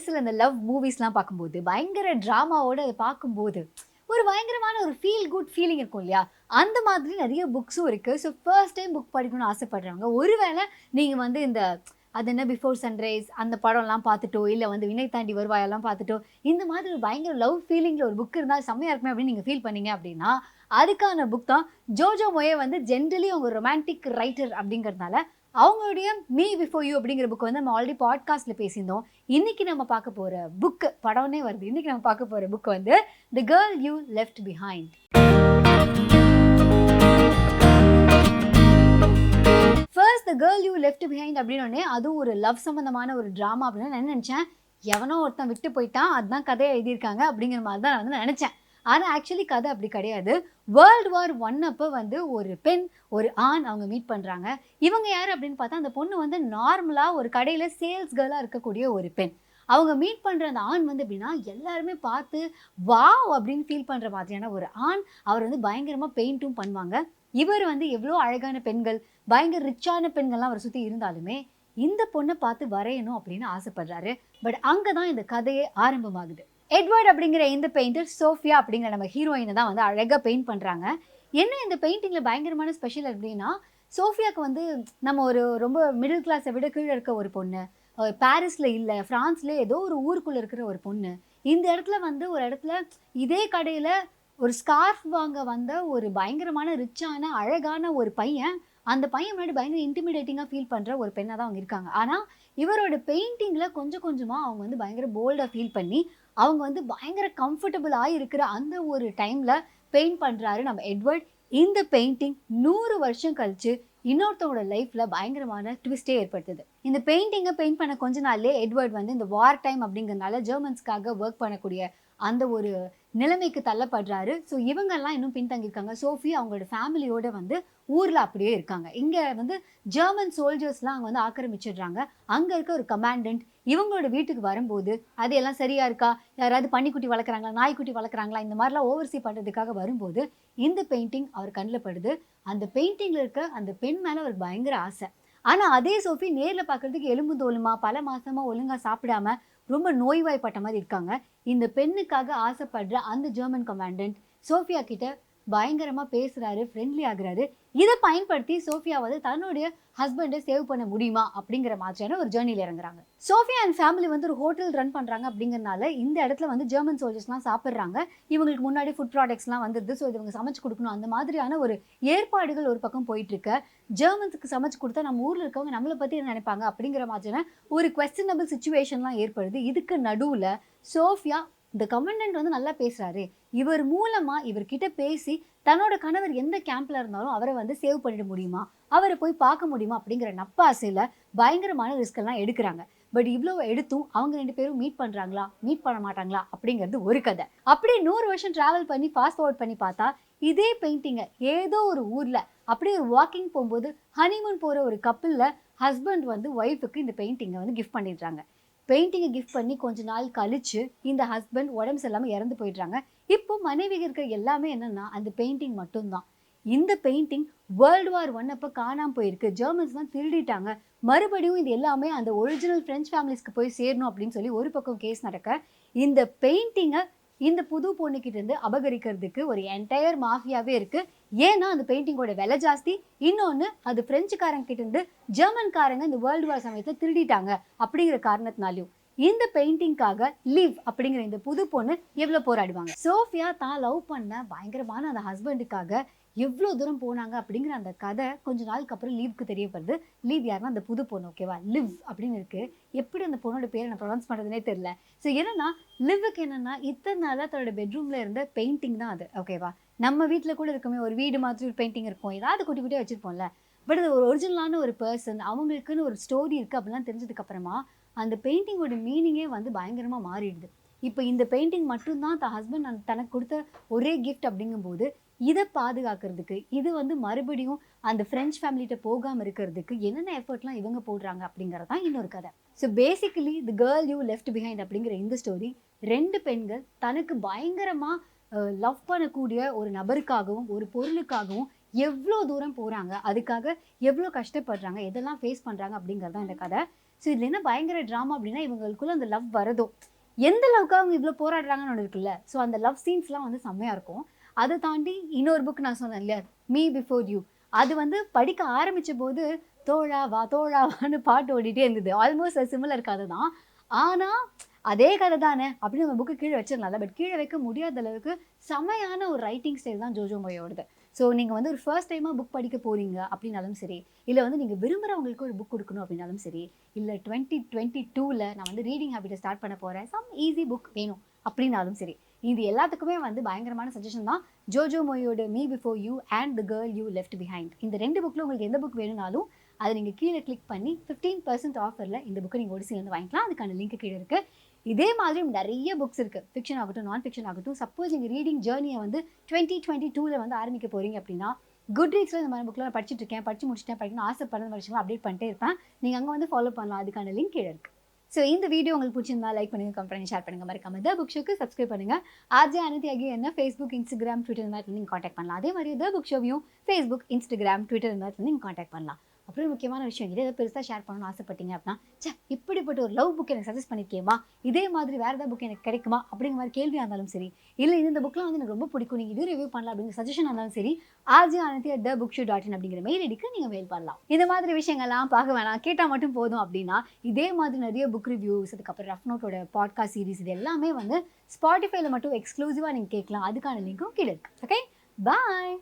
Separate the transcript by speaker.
Speaker 1: சில இந்த லவ் மூவிஸ்லாம் பார்க்கும்போது பயங்கர ட்ராமாவோட அதை பார்க்கும்போது ஒரு பயங்கரமான ஒரு ஃபீல் குட் ஃபீலிங் இருக்கும் இல்லையா? அந்த மாதிரி நிறைய புக்ஸும் இருக்குது. ஸோ ஃபர்ஸ்ட் டைம் புக் படிக்கணும்னு ஆசைப்படுறவங்க, ஒருவேளை நீங்கள் வந்து இந்த அது என்ன பிஃபோர் சன்ரைஸ் அந்த படம்லாம் பார்த்துட்டோ, இல்லை வந்து வினை தாண்டி வருவாயெல்லாம் பார்த்துட்டோ, இந்த மாதிரி ஒரு பயங்கர லவ் ஃபீலிங்கில் ஒரு புக் இருந்தால் செம்மையாக இருக்குமே அப்படின்னு நீங்கள் ஃபீல் பண்ணீங்க அப்படின்னா, அதுக்கான புக் தான். ஜோஜோ மோயே வந்து ஜென்ரலி அவங்க ரொமான்டிக் ரைட்டர் அப்படிங்கிறதுனால அவங்களுடைய மீ பிஃபோர் யூ அப்படிங்கிற புக் வந்து நம்ம ஆல்ரெடி பாட்காஸ்ட்டில் பேசியிருந்தோம். இன்றைக்கி நம்ம பார்க்க போகிற புக்கு, படம்னே வருது, இன்றைக்கி நம்ம பார்க்க போகிற புக் வந்து தி girl you left behind. First the girl you left behind அப்படின்னோடனே அதுவும் ஒரு லவ் சம்மந்தமான ஒரு ட்ராமா அப்படின்னு நான் நினச்சேன். எவனோ ஒருத்தன் விட்டு போயிட்டான், அதுதான் கதையை எழுதியிருக்காங்க அப்படிங்கிற மாதிரி தான் நான் வந்து நினச்சேன். ஆனால் ஆக்சுவலி கதை அப்படி கிடையாது. வேர்ல்டு வார் 1 அப்போ வந்து ஒரு பெண் ஒரு ஆண் அவங்க மீட் பண்ணுறாங்க. இவங்க யார் அப்படின்னு பார்த்தா அந்த பொண்ணு வந்து நார்மலாக ஒரு கடையில் சேல்ஸ் கேர்ளாக இருக்கக்கூடிய ஒரு பெண். அவங்க மீட் பண்ணுற அந்த ஆண் வந்து எப்படின்னா எல்லாருமே பார்த்து வாவ் அப்படின்னு ஃபீல் பண்ணுற மாதிரியான ஒரு ஆண். அவர் வந்து பயங்கரமாக பெயிண்ட்டும் பண்ணுவாங்க. இவர் வந்து எவ்வளோ அழகான பெண்கள், பயங்கர ரிச்சான பெண்கள்லாம் அவரை சுற்றி இருந்தாலுமே இந்த பொண்ணை பார்த்து வரையணும் அப்படின்னு ஆசைப்படுறாரு. பட் அங்கே தான் இந்த கதையே ஆரம்பமாகுது. எட்வர்ட் அப்படிங்கிற இந்த பெயிண்டர் சோஃபியா அப்படிங்கிற நம்ம ஹீரோயினை தான் வந்து அழகாக பெயிண்ட் பண்ணுறாங்க. என்ன இந்த பெயிண்டிங்கில் பயங்கரமான ஸ்பெஷல் அப்படின்னா, சோஃபியாவுக்கு வந்து நம்ம ஒரு ரொம்ப மிடில் கிளாஸை விட கீழே இருக்க ஒரு பொண்ணு, பாரிஸில் இல்லை ஃப்ரான்ஸ்ல ஏதோ ஒரு ஊருக்குள்ளே இருக்கிற ஒரு பொண்ணு, இந்த இடத்துல வந்து ஒரு இடத்துல இதே கடையில் ஒரு ஸ்கார்ஃப் வாங்க வந்த ஒரு பயங்கரமான ரிச்சான அழகான ஒரு பையன், அந்த பையன் முன்னாடி பயங்கர இன்டிமிடேட்டிங்காக ஃபீல் பண்ணுற ஒரு பெண்ணாக தான் அவங்க இருக்காங்க. ஆனால் இவரோட பெயிண்டிங்கில் கொஞ்சம் கொஞ்சமாக அவங்க வந்து பயங்கர போல்டாக ஃபீல் பண்ணி அவங்க வந்து பயங்கர கம்ஃபர்டபுளாக இருக்கிற அந்த ஒரு டைமில் பெயிண்ட் பண்ணுறாரு நம்ம எட்வர்ட். இந்த பெயிண்டிங் 100 வருஷம் கழிச்சு இன்னொருத்தவங்களோட லைஃப்பில் பயங்கரமான ட்விஸ்டே ஏற்படுத்துது. இந்த பெயிண்டிங்கை பெயிண்ட் பண்ண கொஞ்ச நாள்லேயே எட்வர்ட் வந்து இந்த வார் டைம் அப்படிங்கிறதுனால ஜெர்மன்ஸ்க்காக ஒர்க் பண்ணக்கூடிய அந்த ஒரு நிலைமைக்கு தள்ளப்படுறாரு. ஸோ இவங்கெல்லாம் இன்னும் பின்தங்கியிருக்காங்க. சோஃபி அவங்களோட ஃபேமிலியோட வந்து ஊரில் அப்படியே இருக்காங்க. இங்கே வந்து ஜெர்மன் சோல்ஜர்ஸ்லாம் அங்கே வந்து ஆக்கிரமிச்சிடுறாங்க. அங்கே இருக்க ஒரு கமாண்டன்ட் இவங்களோட வீட்டுக்கு வரும்போது அது எல்லாம் சரியா இருக்கா, யாராவது பன்னிக்குட்டி வளர்க்குறாங்களா, நாய்க்குட்டி வளர்க்குறாங்களா, இந்த மாதிரிலாம் ஓவர்சி பண்ணுறதுக்காக வரும்போது இந்த பெயிண்டிங் அவர் கண்ணில் படுது. அந்த பெயிண்டிங்கில் இருக்க அந்த பெண் மேலே அவருக்கு பயங்கர ஆசை. ஆனால் அதே சோஃபி நேரில் பார்க்குறதுக்கு எலும்பு தோலுமா பல மாதமாக ஒழுங்காக சாப்பிடாம ரொம்ப நோய்வாய்ப்பட்ட மாதிரி இருக்காங்க. இந்த பெண்ணுக்காக ஆசைப்படுற அந்த ஜெர்மன் கமாண்டன்ட் சோஃபியா கிட்ட பயங்கரமாக பேசுகிறாரு, ஃப்ரெண்ட்லி ஆகுறாரு. இதை பயன்படுத்தி சோஃபியா வந்து தன்னுடைய ஹஸ்பண்டை சேவ் பண்ண முடியுமா அப்படிங்கிற மாதிரியான ஒரு ஜேர்னியில் இறங்குறாங்க. சோஃபியா அண்ட் ஃபேமிலி வந்து ஒரு ஹோட்டல் ரன் பண்ணுறாங்க அப்படிங்கிறனால இந்த இடத்துல வந்து ஜெர்மன் சோல்ஜர்ஸ்லாம் சாப்பிட்றாங்க. இவங்களுக்கு முன்னாடி ஃபுட் ப்ராடக்ட்ஸ்லாம் வந்துடுது. ஸோ இவங்க சமைச்சு கொடுக்கணும், அந்த மாதிரியான ஒரு ஏற்பாடுகள் ஒரு பக்கம் போயிட்டுருக்க. ஜெர்மன்ஸுக்கு சமைச்சு கொடுத்தா நம்ம ஊரில் இருக்கவங்க நம்மளை பற்றி என்ன நினைப்பாங்க அப்படிங்கிற மாதிரியான ஒரு குவெஸ்டனபிள் சுச்சுவேஷன்லாம் ஏற்படுது. இதுக்கு நடுவில் சோஃபியா இந்த கமாண்டன்ட் வந்து நல்லா பேசுகிறாரு, இவர் மூலமாக இவர்கிட்ட பேசி தன்னோட கணவர் எந்த கேம்பில் இருந்தாலும் அவரை வந்து சேவ் பண்ணிட முடியுமா, அவரை போய் பார்க்க முடியுமா அப்படிங்கிற நப்பாசையில் பயங்கரமான ரிஸ்கெல்லாம் எடுக்கிறாங்க. பட் இவ்வளோ எடுத்தும் அவங்க 2 பேரும் மீட் பண்ணுறாங்களா, மீட் பண்ண மாட்டாங்களா அப்படிங்கிறது ஒரு கதை. அப்படியே 100 வருஷம் ட்ராவல் பண்ணி ஃபாஸ்ட் ஃபார்வர்ட் பண்ணி பார்த்தா இதே பெயிண்டிங்கை ஏதோ ஒரு ஊரில் அப்படியே ஒரு வாக்கிங் போகும்போது ஹனிமூன் போகிற ஒரு கப்பிளில் ஹஸ்பண்ட் வந்து ஒய்ஃபுக்கு இந்த பெயிண்டிங்கை வந்து கிஃப்ட் பண்ணிடுறாங்க. பெயிண்டிங்கை கிஃப்ட் பண்ணி கொஞ்ச நாள் கழிச்சு இந்த ஹஸ்பண்ட் உடம்பு சரியில்லாமல் இறந்து போயிடுறாங்க. இப்போ மனைவிக்கு இருக்க எல்லாமே என்னன்னா அந்த பெயிண்டிங் மட்டும்தான். இந்த பெயிண்டிங் வேர்ல்டு வார் 1 அப்போ காணாமல் போயிருக்கு, ஜெர்மன்ஸ்லாம் திருடிட்டாங்க. மறுபடியும் இது எல்லாமே அந்த ஒரிஜினல் ஃப்ரெஞ்ச் ஃபேமிலிஸ்க்கு போய் சேரணும் அப்படின்னு சொல்லி ஒரு பக்கம் கேஸ் நடக்க, இந்த பெயிண்டிங்கை இந்த புது பொண்ணுக்கிட்டேருந்து அபகரிக்கிறதுக்கு ஒரு என்டையர் மாஃபியாவே இருக்குது. ஏன்னா அந்த பெயிண்டிங்கோட விலை ஜாஸ்தி, இன்னொன்று அது ஃப்ரெஞ்சுக்காரங்கிட்டேருந்து ஜெர்மன்காரங்க இந்த வேர்ல்டு வார் சமயத்தில் திருடிட்டாங்க அப்படிங்கிற காரணத்தினாலையும் இந்த பெயிண்டிங்காக லிவ் அப்படிங்கிற இந்த புது பொண்ணு எவ்வளோ போராடுவாங்க. சோஃபியா தான் லவ் பண்ண பயங்கரமான அந்த ஹஸ்பண்டுக்காக எவ்வளோ தூரம் போனாங்க அப்படிங்கிற அந்த கதை கொஞ்ச நாளுக்கு அப்புறம் லீவ்க்கு தெரியப்படுது. லீவ் யாருன்னா அந்த புது பொண்ணு, ஓகேவா? லிவ் அப்படின்னு இருக்குது. எப்படி அந்த பொண்ணோட பேரை நான் ப்ரொனவுன்ஸ் பண்ணுறதுனே தெரியல. ஸோ என்னன்னா லிவ்வுக்கு என்னென்னா இத்தனை நாளாக தன்னோட பெட்ரூமில் இருந்த பெயிண்டிங் தான் அது, ஓகேவா? நம்ம வீட்டில் கூட இருக்குமே ஒரு வீடு மாதிரி ஒரு பெயிண்டிங் இருக்கும், ஏதாவது குட்டி குட்டியாக வச்சுருப்போம்ல. பட் அது ஒரு ஒரிஜினலான ஒரு பர்சன், அவங்களுக்குன்னு ஒரு ஸ்டோரி இருக்குது அப்படிலாம் தெரிஞ்சதுக்கப்புறமா அந்த பெயிண்டிங்கோட மீனிங்கே வந்து பயங்கரமாக மாறிடுது. இப்போ இந்த பெயிண்டிங் மட்டும்தான் தன் ஹஸ்பண்ட் தனக்கு கொடுத்த ஒரே கிஃப்ட் அப்படிங்கும்போது இதை பாதுகாக்கிறதுக்கு, இது வந்து மறுபடியும் அந்த ஃப்ரெஞ்ச் ஃபேமிலிகிட்ட போகாமல் இருக்கிறதுக்கு என்னென்ன எஃபர்ட்லாம் இவங்க போடுறாங்க அப்படிங்கிறது தான் இன்னொரு கதை. So basically the girl you left behind அப்படிங்கிற இந்த ஸ்டோரி 2 பெண்கள் தனக்கு பயங்கரமாக லவ் பண்ணக்கூடிய ஒரு நபருக்காகவும் ஒரு பொருளுக்காகவும் எவ்வளோ தூரம் போகிறாங்க, அதுக்காக எவ்வளோ கஷ்டப்படுறாங்க, எதெல்லாம் ஃபேஸ் பண்ணுறாங்க அப்படிங்கிறது தான் இந்த கதை. ஸோ இதில் என்ன பயங்கர ட்ராமா அப்படின்னா இவங்களுக்குள்ள அந்த லவ் வரதோ, எந்த லவ்க்காக அவங்க இவ்வளோ போராடுறாங்கன்னு ஒன்று இருக்குல்ல. ஸோ அந்த லவ் சீன்ஸ்லாம் வந்து செம்மையாக இருக்கும். அதை தாண்டி இன்னொரு புக் நான் சொன்னேன் இல்லையா, மீ பிஃபோர் யூ, அது வந்து படிக்க ஆரம்பித்த போது தோழாவான்னு பாட்டு ஓடிட்டே இருந்தது. ஆல்மோஸ்ட் சிமிலர் கதை தான். ஆனால் அதே கதை தானே அப்படின்னு நம்ம புக்கு கீழே வச்சிடலாம்ல. பட் கீழே வைக்க முடியாத அளவுக்கு செமையான ஒரு ரைட்டிங் ஸ்டைல் தான் ஜோஜோ மோயோடது. ஸோ நீங்கள் வந்து ஒரு ஃபர்ஸ்ட் டைமாக புக் படிக்க போகிறீங்க அப்படின்னாலும் சரி, இல்லை வந்து நீங்கள் விரும்புகிறவங்களுக்கு ஒரு புக் கொடுக்கணும் அப்படின்னாலும் சரி, இல்லை 2022 நான் வந்து ரீடிங் ஹேபிட்டை ஸ்டார்ட் பண்ண போகிறேன், சம் ஈஸி புக் வேணும் அப்படின்னாலும் சரி, இது எல்லாத்துக்குமே வந்து பயங்கரமான சஜஷன் தான் ஜோஜோ மோயோட me before you and the girl you left behind. இந்த 2 புக்கில் உங்களுக்கு எந்த புக் வேணும்னாலும் அதை நீங்கள் கீழே கிளிக் பண்ணி 15% ஆஃபரில் இந்த புக்கை நீங்கள் ஒடிசிலேருந்து வாங்கிக்கலாம். அதுக்கான லிங்க் கீழே இருக்குது. இதே மாதிரி நிறைய புக்ஸ் இருக்குது, ஃபிக்ஷன் ஆகட்டும் நான் ஃபிக்ஷன் ஆகட்டும். சப்போஸ் நீங்கள் ரீடிங் ஜேர்னியை வந்து 2022 வந்து ஆரம்பிக்க போகிறீங்க அப்படின்னா, குட் ரீட்ஸில் இந்த மாதிரி புக்கில் நான் படிச்சுட்டு இருக்கேன், படிச்சு முடிச்சுட்டேன், படிக்கணும் ஆசைப்படுற விஷயங்கள் அப்டேட் பண்ணிட்டே இருப்பேன். நீங்கள் அங்கே வந்து ஃபாலோ பண்ணலாம். அதுக்கான லிங்க் கீழே இருக்குது. ஸோ இந்த வீடியோ உங்களுக்கு பிடிச்சிருந்தா லைக் பண்ணுங்கள், கமெண்ட் பண்ணி ஷேர் பண்ணுங்கள். மறக்காம த புக் ஷோக்கு சப்ஸ்கிரைப் பண்ணுங்கள். ஆர்ஜே அனந்தி ஆகிய என்ன ஃபேஸ்புக், இன்ஸ்டாகிராம், ட்விட்டர் மாதிரி நீங்கள் காண்டாக்ட் பண்ணலாம். அதே மாதிரி த புக் ஷோவையும் ஃபேஸ்புக், இன்ஸ்டாகிராம், ட்விட்டர் மாதிரி நீங்கள் காண்டாக்ட் பண்ணலாம். அப்புறம் முக்கியமான விஷயம், இதே ஏதாவது பெருசாக ஷேர் பண்ணணும்னு ஆசைப்பட்டீங்க அப்படின்னா, இப்படிப்பட்ட ஒரு லவ் புக் எனக்கு சஜஸ்ட் பண்ணியிருக்கேமா, இதே மாதிரி வேறு ஏதாவது புக் எனக்கு கிடைக்குமா அப்படிங்கிற மாதிரி கேள்வியாக இருந்தாலும் சரி, இல்லை இந்த புக்லாம் வந்து எனக்கு ரொம்ப பிடிக்கும், நீங்கள் இது ரிவ்யூ பண்ணலாம் அப்படிங்கிற சஜஷன் இருந்தாலும் சரி, rjananthi@thebookshop.in அப்படிங்கிற மெயில் ஐடிக்கு நீங்கள் மெயில் பண்ணலாம். இந்த மாதிரி விஷயங்கள்லாம் பார்க்க வேணாம், கேட்டால் மட்டும் போதும் அப்படின்னா, இதே மாதிரி நிறைய புக் ரிவ்யூஸ், அதுக்கப்புறம் ரஃப் நோட்டோட பாட்காஸ்ட் சீரிஸ், இது எல்லாமே வந்து ஸ்பாட்டிஃபைல மட்டும் எக்ஸ்க்ளூசிவாக நீங்கள் கேட்கலாம். அதுக்கான லிங்க்கும் கீழே இருக்குது. ஓகே, பாய்.